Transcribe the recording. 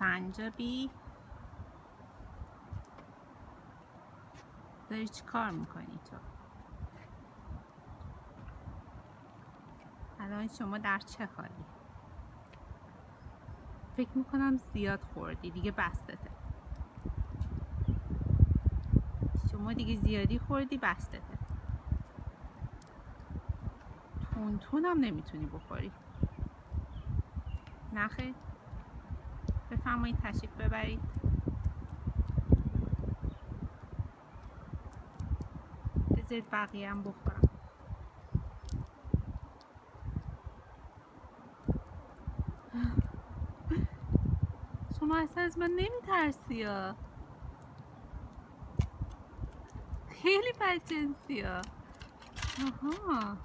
سنجابی، داری چی کار میکنی تو؟ الان شما در چه حالی؟ فکر میکنم زیاد خوردی دیگه، بستته. شما دیگه زیادی خوردی، بستته. تون هم نمیتونی بخوری. نخیر، بفرمایید تشریف ببرید. بذارید بقیه هم بخورم. شما اصلا از من نمیترسی ها، خیلی بدجنسی ها. آها